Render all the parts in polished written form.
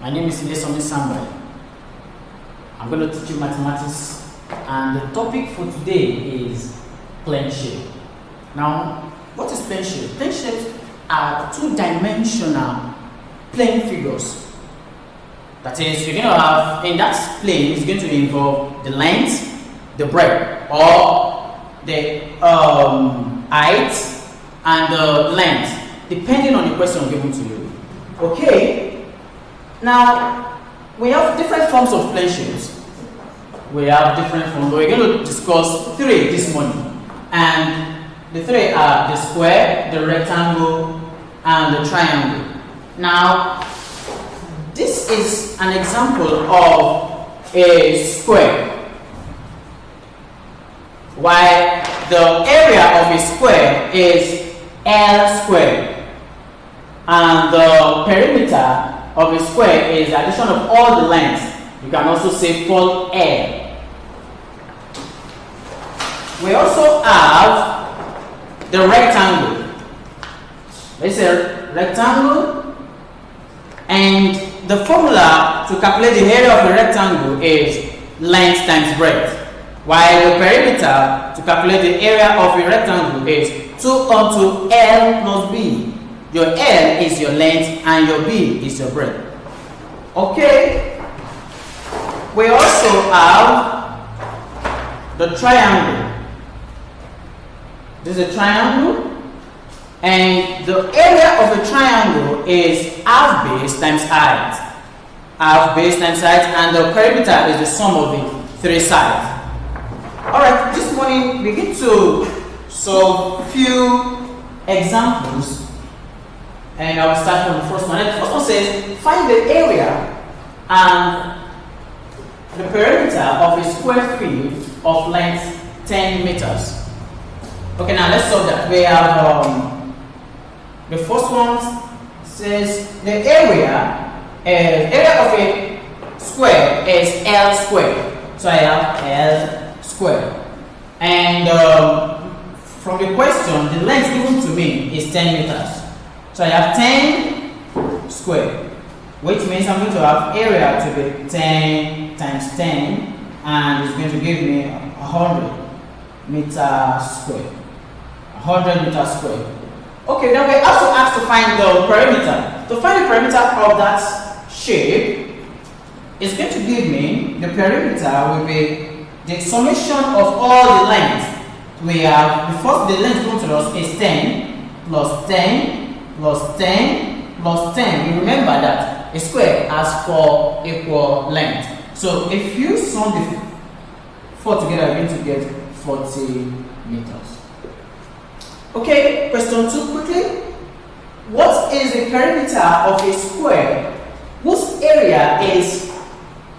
My name is Ilesomi Samuel. I'm going to teach you mathematics, and the topic for today is plane shape. Now, what is plane shape? Plane shapes are two-dimensional plane figures. That is, you're going to have, in that plane, it's going to involve the length, the breadth, or the height and the length, depending on the question given to you. Okay? Now, we have different forms of plane shapes. We have different forms. We're going to discuss three this morning. And the three are the square, the rectangle, and the triangle. Now, this is an example of a square. While the area of a square is L squared, and the perimeter of a square is the addition of all the lengths. You can also say 4L. We also have the rectangle. Let's say rectangle, and the formula to calculate the area of a rectangle is length times breadth, while the perimeter to calculate the area of a rectangle is 2 onto L plus B. Your L is your length and your B is your breadth. Okay? We also have the triangle. This is a triangle, and the area of a triangle is half base times height. Half base times height, and the perimeter is the sum of the three sides. Alright, this morning we get to solve few examples. And I will start from the first one. And the first one says, find the area and the perimeter of a square field of length 10 meters. Okay, now let's solve that. We have the first one says the area of a square is L squared. So I have L squared. And from the question, the length given to me is 10 meters. So I have 10 squared, which means I'm going to have area to be 10 times 10, and it's going to give me 100 meters squared. 100 meters squared. Okay, then we also asked to find the perimeter. To find the perimeter of that shape, it's going to give me the perimeter will be the summation of all the lengths. We have the length given to us is 10 plus 10 plus 10 plus 10. You remember that a square has 4 equal lengths. So if you sum the 4 together, you're going to get 40 meters. Okay, question 2 quickly. What is the perimeter of a square whose area is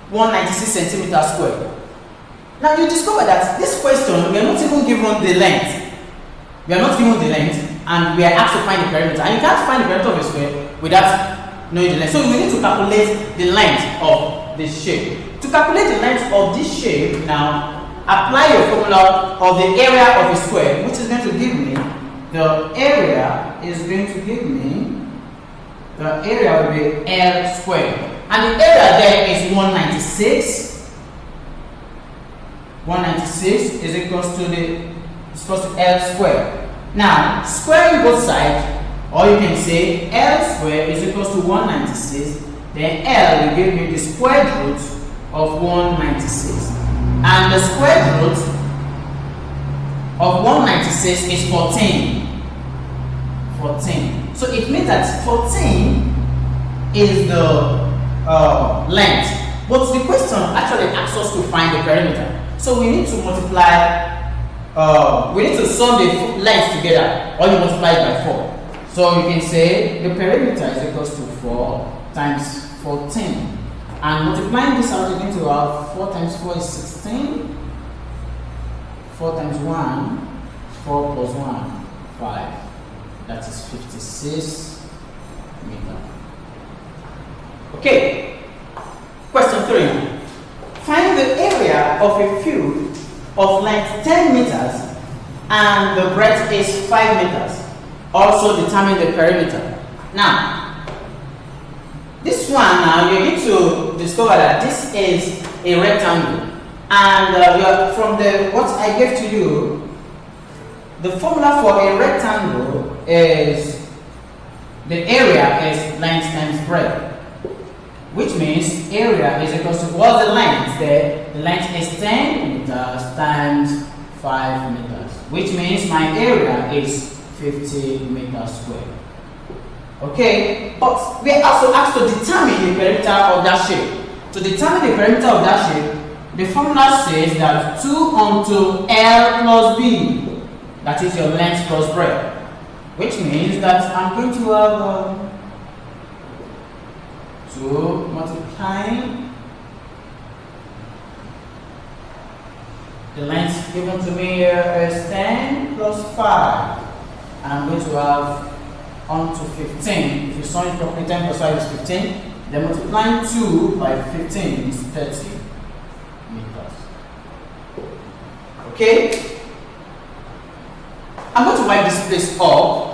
196 centimeters squared? Now you discover that this question, we are not even given the length. We are not given the length, and we are asked to find the perimeter. And you can't find the perimeter of a square without knowing the length. So we need to calculate the length of this shape. To calculate the length of this shape, now apply your formula of the area of a square, which is going to give me the area will be L squared. And the area there is 196. 196 is equals to L squared. Now, squaring both sides, or you can say L squared is equals to 196, then L will give me the square root of 196. And the square root of 196 is 14. 14. So it means that 14 is the length. But the question actually asks us to find the perimeter. So we need to multiply, we need to sum the lengths together, or you multiply it by 4. So you can say the perimeter is equals to 4 times 14. And multiplying this out, you're going to have 4 times 4 is 16. 4 times 1, 4 plus 1, 5. That is 56 meters. Okay. Question 3. Find the area of a field of length 10 meters and the breadth is 5 meters. Also determine the perimeter. Now, this one now, you need to discover that this is a rectangle. And from what I gave to you, the formula for a rectangle is the area is length times breadth, which means area is equal to what's the length there? The length is 10 meters times 5 meters, which means my area is 50 meters squared. Okay, but we are also asked to determine the perimeter of that shape. To determine the perimeter of that shape, the formula says that 2 onto L plus B, that is your length plus breadth, which means that I'm going to have 2 multiplying the length given to me here is 10 plus 5. I'm going to have on to 15. If you saw it properly, 10 plus 5 is 15. Then multiplying 2 by 15 is 30 meters. Okay? I'm going to wipe this place up